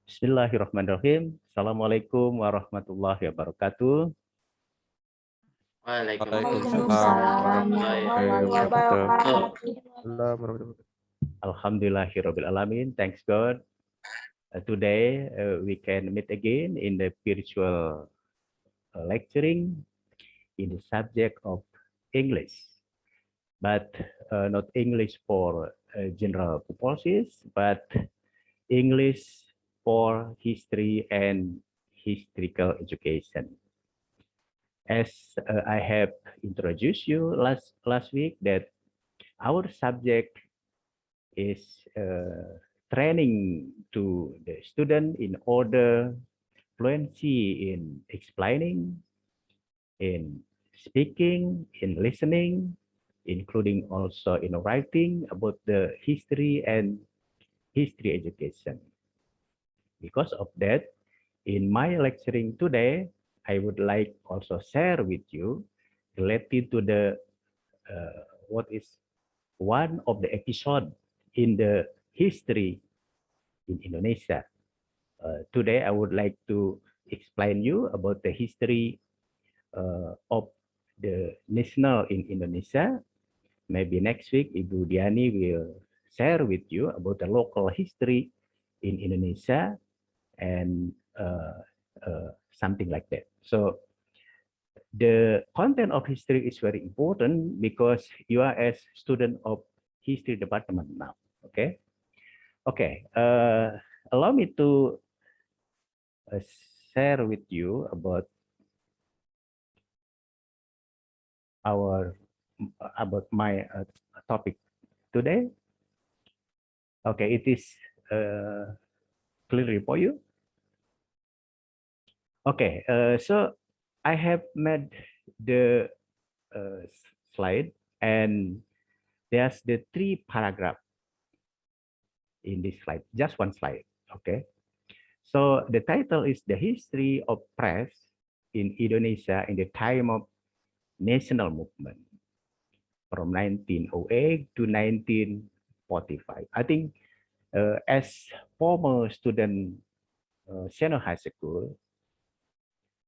Bismillahirrahmanirrahim. Assalamualaikum warahmatullahi wabarakatuh. Waalaikumsalam warahmatullahi wabarakatuh. Alhamdulillahirabbil alamin. Thanks God. Today we can meet again in the virtual lecturing in the subject of English, but not English for general purposes, but English for history and historical education. As I have introduced you last week, that our subject is training to the student in order fluency in explaining, in speaking, in listening, including also in writing about the history and history education. Because of that, in my lecturing today, I would like also share with you related to the what is one of the episode in the history in Indonesia. Today, I would like to explain you about the history of the national in Indonesia. Maybe next week, Ibu Diani will share with you about the local history in Indonesia and something like that. So the content of history is very important because you are a student of history department now. Okay. Okay. Allow me to share with you about my topic today. Okay, it is clearly for you. Okay, so I have made the slide, and there's the 3 paragraphs in this slide, just one slide. Okay, so the title is The History of Press in Indonesia in the Time of National Movement from 1908 to 1945. I think as former student senior high school,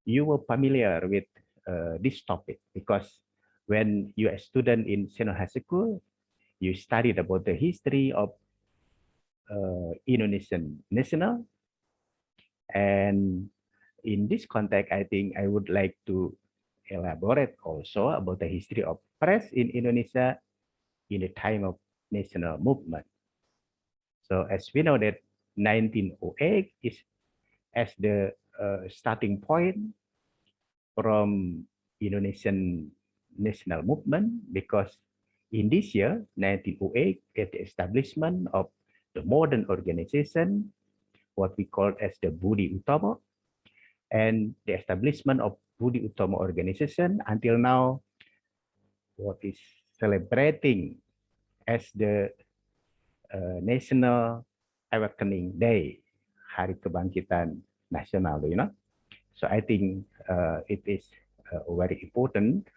you were familiar with this topic because when you are a student in senior high school, you studied about the history of Indonesian national. And in this context, I think I would like to elaborate also about the history of press in Indonesia in the time of national movement. So as we know that 1908 is as the starting point from Indonesian national movement, because in this year, 1908, at the establishment of the modern organization, what we call as the Budi Utomo, and the establishment of Budi Utomo organization until now, what is celebrating as the National Awakening Day, Hari Kebangkitan Nasional, you know. So I think it is very important,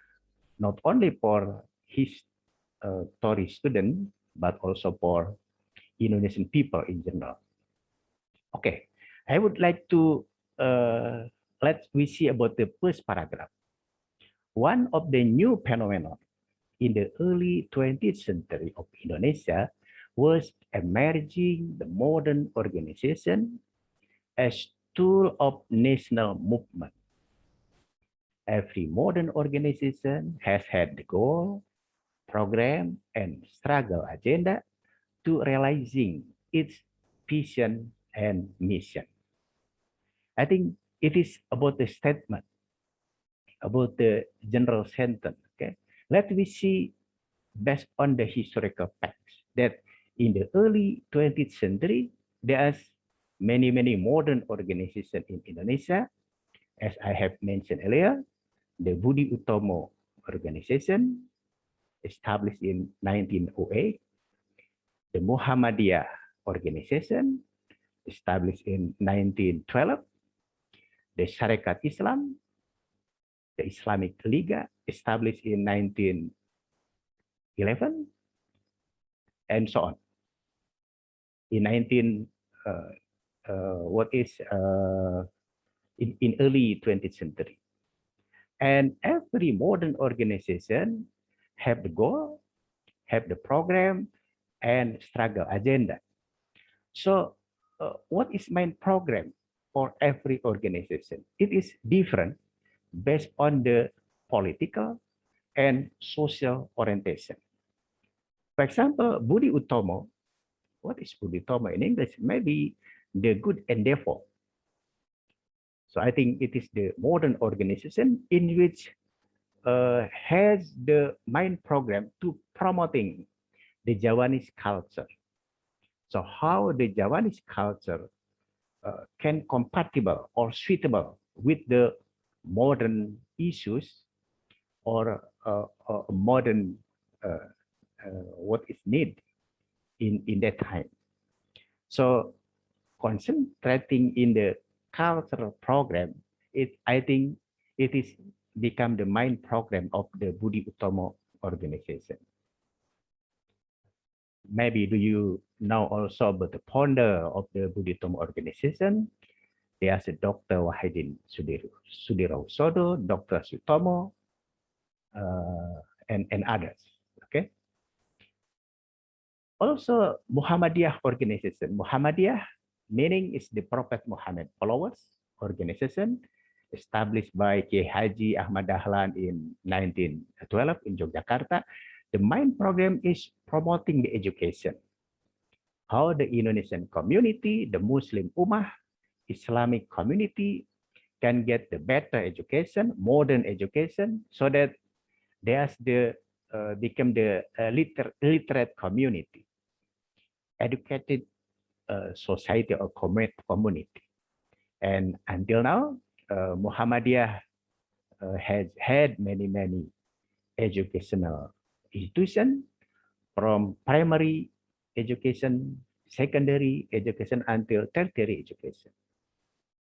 not only for history student, but also for Indonesian people in general. Okay, I would like to let we see about the first paragraph. One of the new phenomena in the early 20th century of Indonesia was emerging the modern organization as tool of national movement. Every modern organization has had the goal, program, and struggle agenda to realizing its vision and mission. I think it is about the statement, about the general sentence. Okay, let me see based on the historical facts that in the early 20th century, there are many modern organizations in Indonesia. As I have mentioned earlier, the Budi Utomo organization, established in 1908, the Muhammadiyah organization, established in 1912, the Syarikat Islam, the Islamic Liga, established in 1911, and so on. In 19 what is in early 20th century. And every modern organization have the goal, have the program, and struggle agenda. So what is main program for every organization? It is different based on the political and social orientation. For example, Budi Utomo, what is Budi Utomo in English? Maybe the good endeavor. So I think it is the modern organization in which has the main program to promoting the Javanese culture. So how the Javanese culture can compatible or suitable with the modern issues or modern what is needed in that time. So concentrating in the cultural program, I think it is become the main program of the Budi Utomo organization. Maybe do you know also about the founder of the Budi Utomo organization? There's a Dr. Wahidin Sudirosodo, Dr. Sutomo, and others. Okay. Also, Muhammadiyah organization. Muhammadiyah meaning is the Prophet Muhammad followers organization established by Kiai Haji Ahmad Dahlan in 1912 in Yogyakarta. The main program is promoting the education. How the Indonesian community, the Muslim Ummah, Islamic community can get the better education, modern education, so that there's the become the literate community, educated society or community. And until now, Muhammadiyah has had many educational institutions from primary education, secondary education until tertiary education.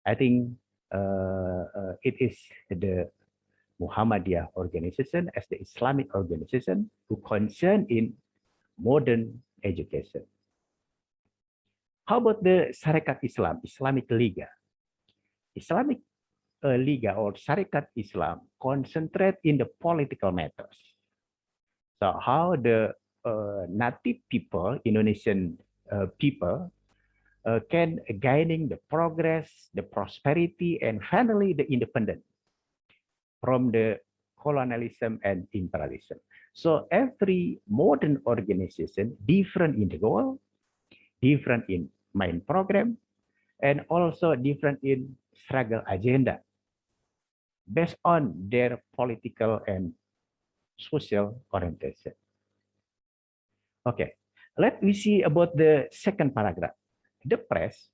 I think it is the Muhammadiyah organization as the Islamic organization who concern in modern education. How about the Syarikat Islam, Islamic Liga? Islamic Liga or Syarikat Islam concentrate in the political matters. So how the native people, Indonesian people, can gaining the progress, the prosperity, and finally the independence from the colonialism and imperialism. So every modern organization, different in the goal, different in main program, and also different in struggle agenda based on their political and social orientation. Okay, let me see about the second paragraph. The press,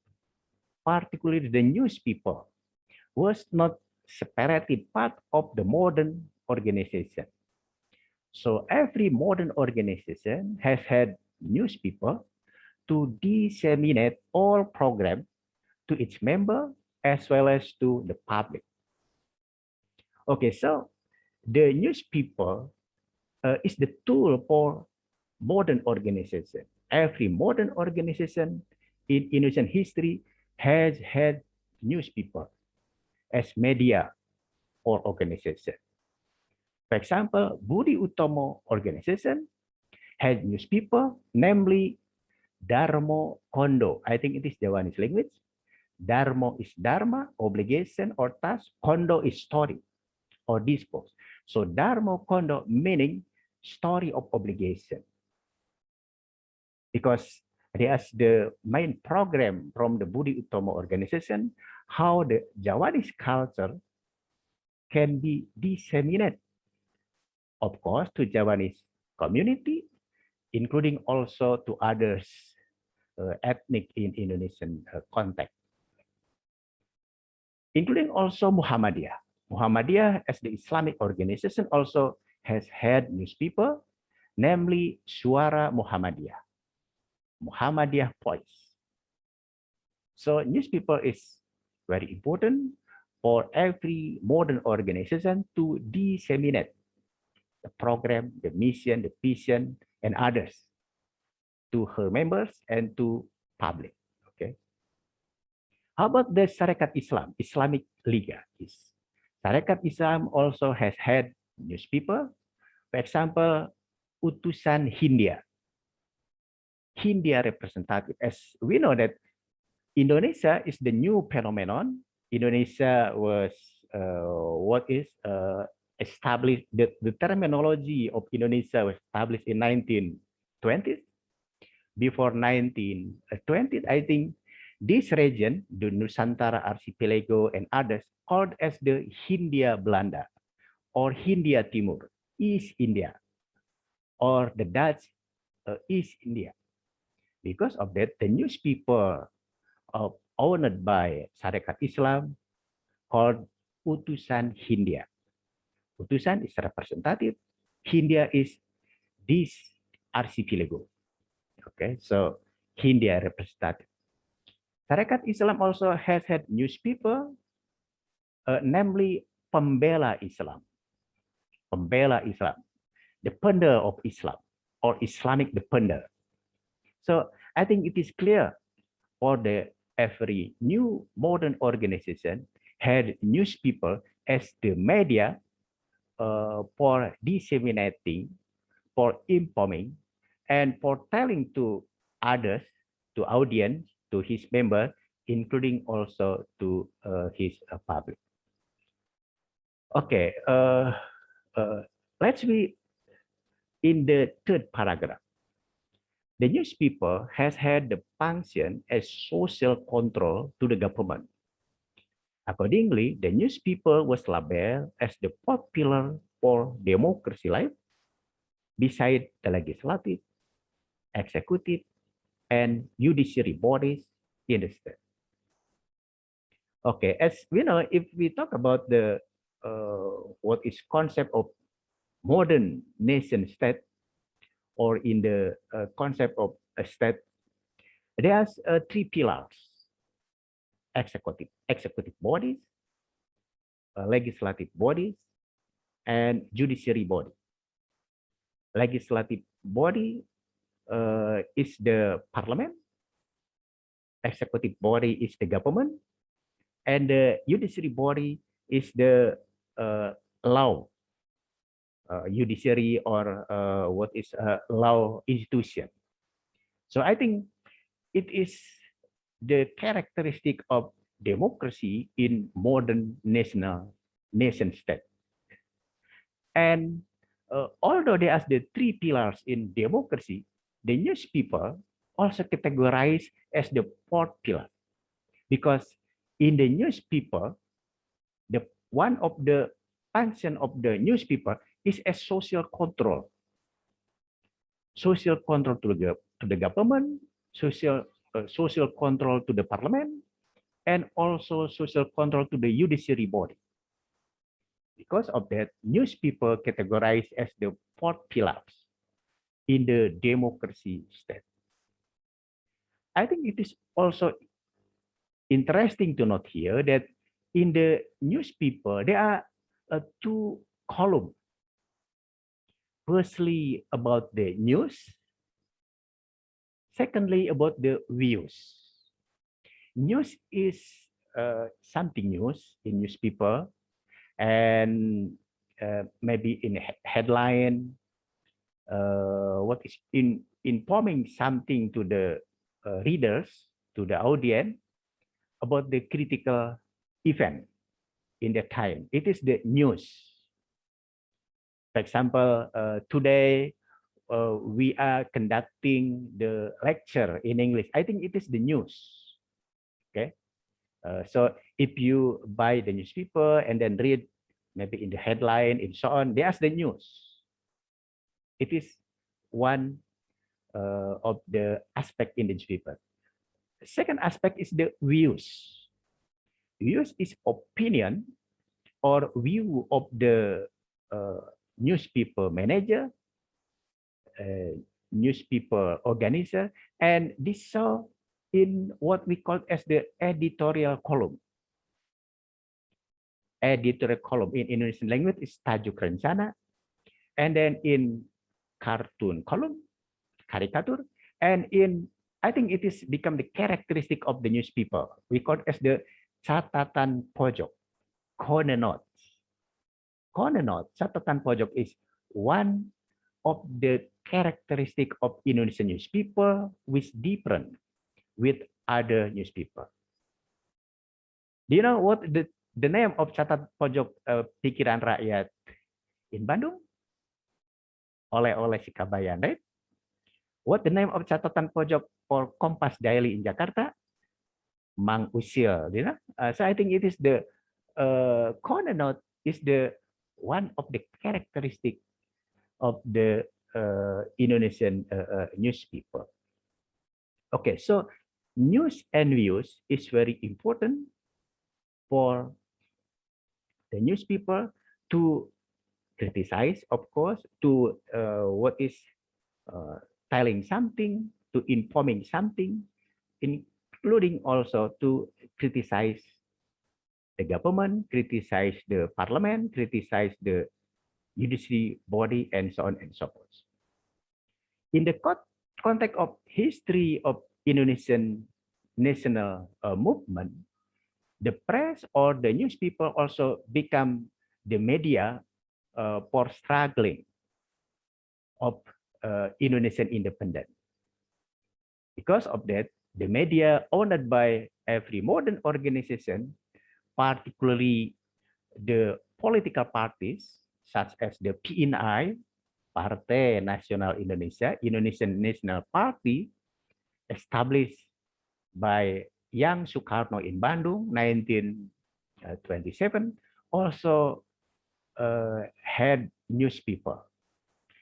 particularly the newspaper, was not separated part of the modern organization. So every modern organization has had newspaper to disseminate all programs to its member as well as to the public. Okay, so the newspaper is the tool for modern organization. Every modern organization in Indonesian history has had newspaper as media or organization. For example, Budi Utomo organization has newspaper, namely Dharma Kondo. I think it is Javanese language. Dharma is dharma, obligation or task. Kondo is story or discourse. So Dharma Kondo meaning story of obligation. Because there's the main program from the Budi Utomo organization, how the Javanese culture can be disseminated, of course, to Javanese community, including also to others ethnic in Indonesian context, including also Muhammadiyah. Muhammadiyah as the Islamic organization also has had newspaper, namely Suara Muhammadiyah, Muhammadiyah Voice. So newspaper is very important for every modern organization to disseminate the program, the mission, the vision, and others to her members and to public. Okay. How about the Syarikat Islam, Islamic Liga? Syarikat Islam also has had newspaper. For example, Utusan Hindia. Hindia representative. As we know that Indonesia is the new phenomenon. Indonesia was established. The terminology of Indonesia was established in 1920s. Before 1920s, I think this region, the Nusantara Archipelago and others, called as the Hindia Belanda or Hindia Timur, East India, or the Dutch East India. Because of that, the newspaper owned by Syarikat Islam called Utusan Hindia. Utusan is representative. Hindia is this archipelago. Okay, so Hindia representative. Syarikat Islam also has had newspaper, namely Pembela Islam. Pembela Islam, defender of Islam, or Islamic defender. So I think it is clear for every new modern organization had newspaper as the media for disseminating, for informing, and for telling to others, to audience, to his member, including also to his public. Okay, let's be in the third paragraph. The newspaper has had the function as social control to the government. Accordingly, the newspaper was labeled as the fourth pillar for democracy life, beside the legislative, executive, and judiciary bodies in the state. Okay, as we know, if we talk about the what is concept of modern nation state, or in the concept of a state, there's three pillars: executive bodies, legislative bodies, and judiciary body. Legislative body is the parliament. Executive body is the government, and the judiciary body is the law, judiciary, or what is law institution. So I think it is the characteristic of democracy in modern nation state. And although there are the three pillars in democracy, the newspaper also categorized as the fourth pillar, because in the newspaper, the one of the function of the newspaper is a social control to the government, social control to the parliament, and also social control to the judiciary body. Because of that, newspaper categorized as the fourth pillars in the democracy state. I think it is also interesting to note here that in the newspaper, there are two columns. Firstly, about the news. Secondly, about the views. News is something news in newspaper, and maybe in headline, what is informing something to the readers, to the audience, about the critical event in the time. It is the news. For example, today we are conducting the lecture in English. I think it is the news. Okay. So if you buy the newspaper and then read maybe in the headline and so on, there's the news. It is one of the aspect in the newspaper. The second aspect is the views. Views is opinion or view of the newspaper manager, newspaper organizer, and this saw in what we call as the editorial column. Editorial column in Indonesian language is tajuk rencana, and then in cartoon column, caricature, and in I think it is become the characteristic of the newspaper. We call it as the catatan pojok, corner notes. Corner note, catatan pojok is one of the characteristic of Indonesian newspaper which different with other newspaper. Do you know what the name of catatan pojok pikiran rakyat in Bandung? Oleh-oleh si Kabayan, right? What the name of catatan pojok for Kompas Daily in Jakarta? Mang Usil, you know? So I think it is the corner note is the one of the characteristic of the Indonesian newspaper. Okay, so news and views is very important for the newspaper to criticize, of course, to what is telling something, to informing something, including also to criticize the government, criticize the parliament, criticize the judiciary body, and so on and so forth. In the context of history of Indonesian national movement, the press or the newspaper also become the media for struggling of Indonesian independence. Because of that, the media owned by every modern organization, particularly the political parties such as the PNI, Partai Nasional Indonesia, Indonesian National Party, established by Yang Soekarno in Bandung, 1927, also had newspaper,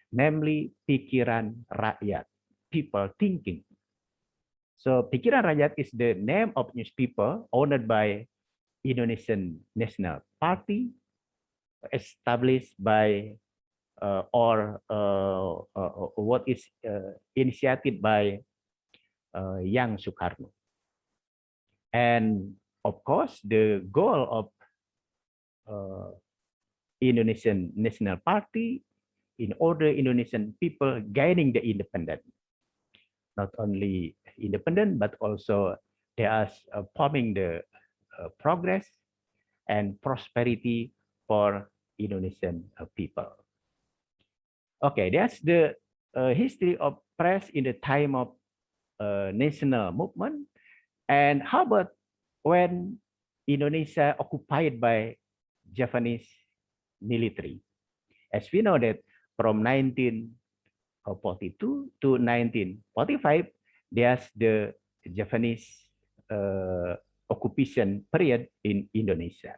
namely Pikiran Rakyat, people thinking. So Pikiran Rakyat is the name of newspaper owned by Indonesian National Party, established by what is initiated by Yang Soekarno. And of course, the goal of Indonesian National Party in order Indonesian people gaining the independence. Not only independent, but also they are forming the progress and prosperity for Indonesian people. Okay, that's the history of press in the time of national movement. And how about when Indonesia occupied by Japanese military? As we know that from 1942 to 1945, there's the Japanese occupation period in Indonesia.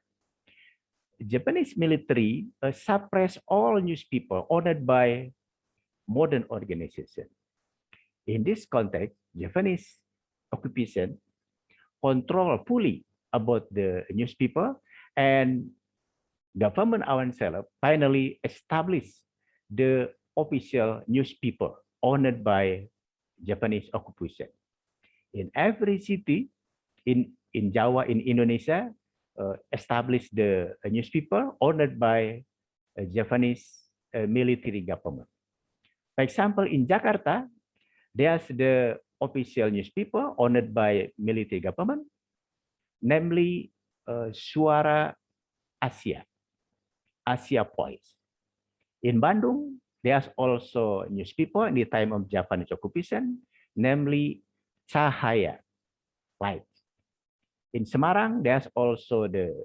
Japanese military suppressed all newspapers owned by modern organizations. In this context, Japanese occupation control fully about the newspaper, and government ourselves finally established the official newspaper owned by Japanese occupation. In every city in Jawa, in Indonesia, established the newspaper owned by a Japanese military government. For example, in Jakarta, there's the official newspaper owned by military government, namely Suara Asia, Asia Voice. In Bandung, there's also newspaper in the time of Japanese occupation, namely Cahaya, Light. In Semarang, there's also the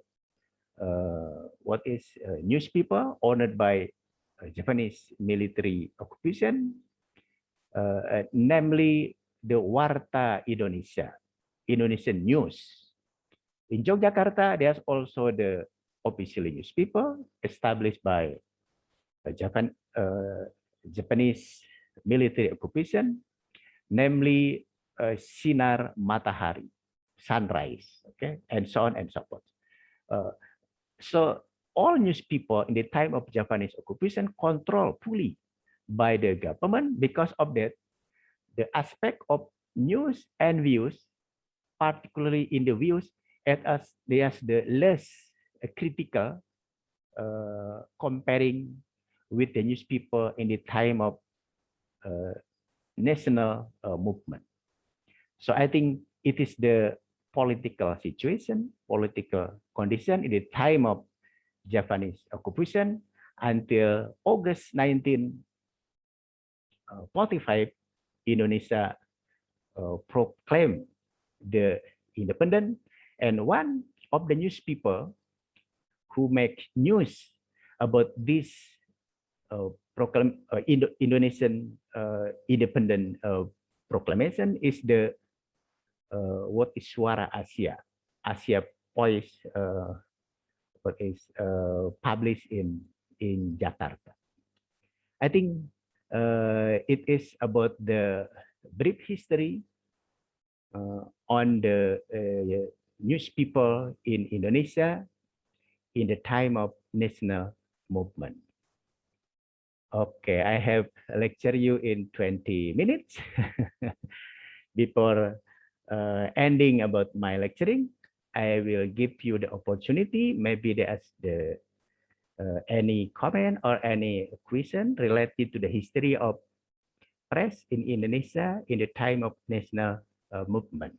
newspaper owned by Japanese military occupation, namely the Warta Indonesia, Indonesian News. In Yogyakarta, there's also the official newspaper established by Japanese military occupation, namely Sinar Matahari, Sunrise, okay, and so on and so forth. So all newspaper in the time of Japanese occupation controlled fully by the government. Because of that, the aspect of news and views, particularly in the views, there's the less critical comparing with the newspaper in the time of national movement. So I think it is the political situation, political condition in the time of Japanese occupation until August 1945, Indonesia proclaimed the independent, and one of the newspaper who make news about this Indonesian independent proclamation is the what is Suara Asia, Asia Voice, what is published in Jakarta. I think it is about the brief history on the newspaper in Indonesia in the time of national movement. Okay, I have lecture you in 20 minutes. Before ending about my lecturing, I will give you the opportunity. Maybe there's any comment or any question related to the history of press in Indonesia in the time of national movement.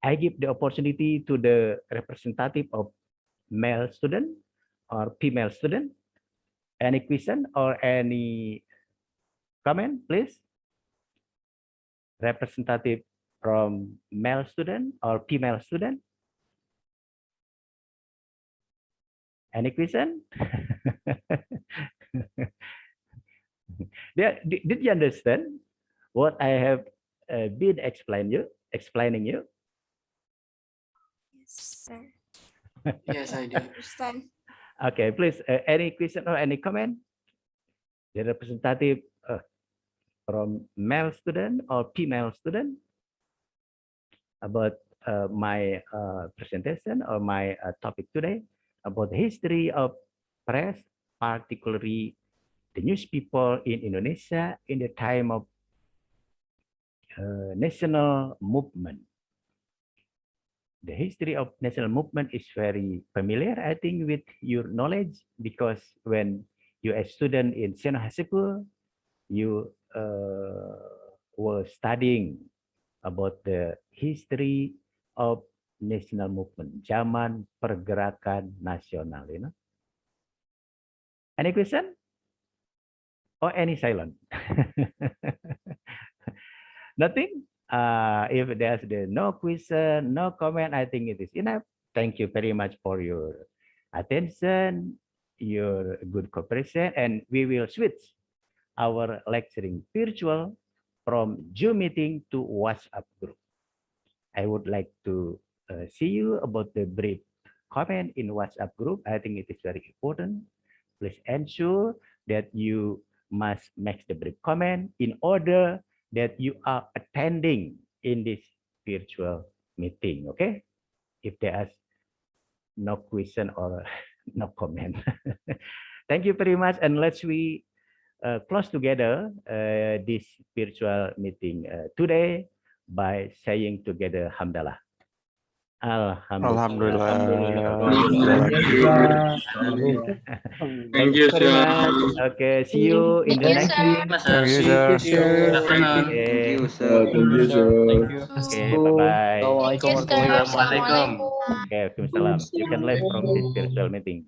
I give the opportunity to the representative of male student or female student. Any question or any comment, please? Representative from male student or female student? Any question? Did you understand what I have been explaining you? Yes, sir. Yes, I do. Understand. Okay, please, any question or any comment? The representative from male student or female student about my presentation or my topic today about the history of press, particularly the newspaper in Indonesia in the time of national movement. The history of national movement is very familiar, I think, with your knowledge, because when you're a student in senior high school, you were studying about the history of national movement, zaman pergerakan nasional, you know. Any question? Or any silent? Nothing? If there's no question, no comment, I think it is enough. Thank you very much for your attention, your good cooperation, and we will switch our lecturing virtual from Zoom meeting to WhatsApp group. I would like to see you about the brief comment in WhatsApp group. I think it is very important. Please ensure that you must make the brief comment in order that you are attending in this virtual meeting. Okay? If there is no question or no comment. Thank you very much, and let's we close together this virtual meeting today by saying together Hamdalah. Alhamdulillah. Alhamdulillah. Thank you very much. Okay, see you in the Thank you, next sir. week. Thank you, See sir. you. Good afternoon. Thank you, Okay. sir. Thank you, sir. Thank you. Okay, bye-bye. Thank you, sir. Assalamualaikum. Assalamualaikum. Okay, Waalaikumsalam. You can leave from this virtual meeting.